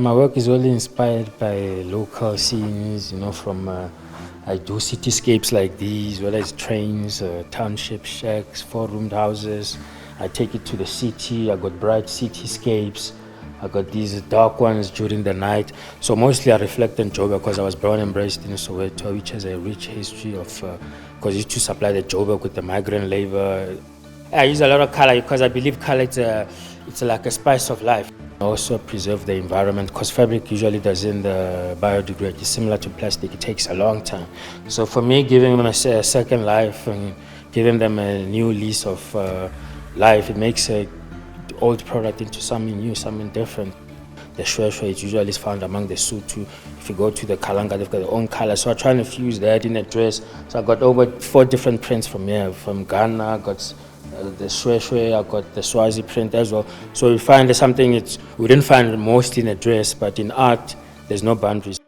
My work is only inspired by local scenes, from I do cityscapes like these, whether it's trains, township shacks, four-roomed houses. I take it to the city. I got bright cityscapes. I got these dark ones during the night. So mostly I reflect on Joburg because I was born and raised in Soweto, which has a rich history of, because it used to supply the Joburg with the migrant labor. I use a lot of color because I believe color it's like a spice of life. I also preserve the environment because fabric usually doesn't biodegrade. It's similar to plastic. It takes a long time. So for me, giving them a second life and giving them a new lease of life, it makes a old product into something new, something different. The shweshwe is usually found among the Sotho. If you go to the Kalanga, they've got their own color. So I try to fuse that in a dress. So I got over 4 different prints from here. From Ghana, I got the shweshwe, I got the Swazi print as well. So you find something we didn't find most in a dress, but in art, there's no boundaries.